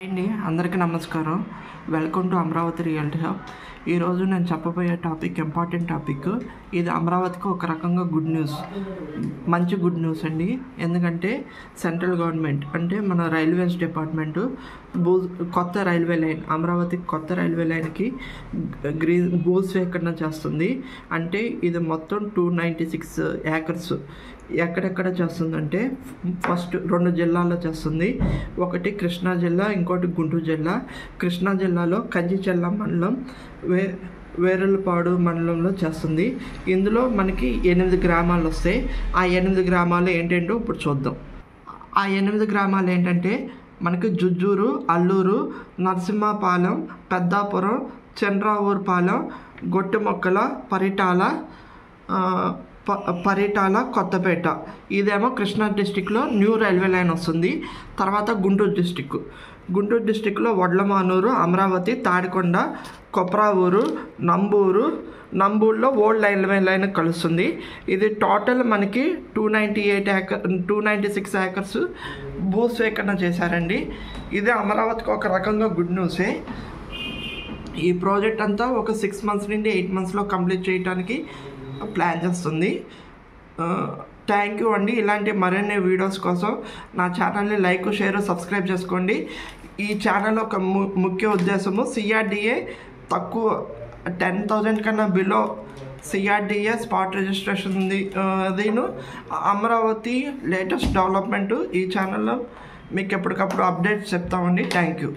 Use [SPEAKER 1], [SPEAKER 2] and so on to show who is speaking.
[SPEAKER 1] అండి అందరికీ నమస్కారం. Welcome to Amaravati realty hub. ఈరోజు నేను చెప్పబోయే టాపిక్ ఇంపార్టెంట్ టాపిక్. ఇది అమరావతికి ఒక రకంగా గుడ్ న్యూస్, మంచి గుడ్ న్యూస్ అండి. ఎందుకంటే సెంట్రల్ గవర్నమెంట్ అంటే మన రైల్వేస్ డిపార్ట్మెంటు కొత్త రైల్వే లైన్, అమరావతికి కొత్త రైల్వే లైన్కి భూసేకరణ చేస్తుంది. అంటే ఇది మొత్తం 296 ఏకర్స్. ఎక్కడెక్కడ చేస్తుందంటే ఫస్ట్ 2 జిల్లాల్లో చేస్తుంది. ఒకటి కృష్ణా జిల్లా, ఇంకోటి గుంటూరు జిల్లా. కృష్ణా జిల్లాలో కంచిచెల్ల మండలం, వేరులపాడు మండలంలో చేస్తుంది. ఇందులో మనకి 8 గ్రామాలు వస్తాయి. ఆ 8 గ్రామాలు ఏంటంటో ఇప్పుడు చూద్దాం. ఆ 8 గ్రామాలు ఏంటంటే మనకి జుజ్జూరు, అల్లూరు, నరసింహపాలెం, పెద్దాపురం, చంద్రావూరుపాలెం, గొట్టిమొక్కల, పరిటాల, కొత్తపేట. ఇదేమో కృష్ణా డిస్టిక్లో న్యూ రైల్వే లైన్ వస్తుంది. తర్వాత గుంటూరు డిస్టిక్లో వడ్లమానూరు, అమరావతి, తాడికొండ, కొప్రావూరు, నంబూరులో ఓల్డ్ రైల్వే లైన్ కలుస్తుంది. ఇది టోటల్ మనకి 296 ఏకర్స్ భూసేకరణ చేశారండి. ఇది అమరావతికి ఒక రకంగా గుడ్ న్యూసే. ఈ ప్రాజెక్ట్ అంతా ఒక 6 మంత్స్ నుండి 8 మంత్స్లో కంప్లీట్ చేయడానికి ప్లాన్ చేస్తుంది. థ్యాంక్ యూ అండి. ఇలాంటి మరిన్ని వీడియోస్ కోసం నా ఛానల్ని లైక్, షేర్, సబ్స్క్రైబ్ చేసుకోండి. ఈ ఛానల్ ఒక ముఖ్య ఉద్దేశము CRDA తక్కువ 10,000 కన్నా బిలో CRDA స్పాట్ రిజిస్ట్రేషన్ ఉంది. దీని అమరావతి లేటెస్ట్ డెవలప్మెంట్ ఈ ఛానల్లో మీకు ఎప్పటికప్పుడు అప్డేట్స్ చెప్తామండి. Thank you.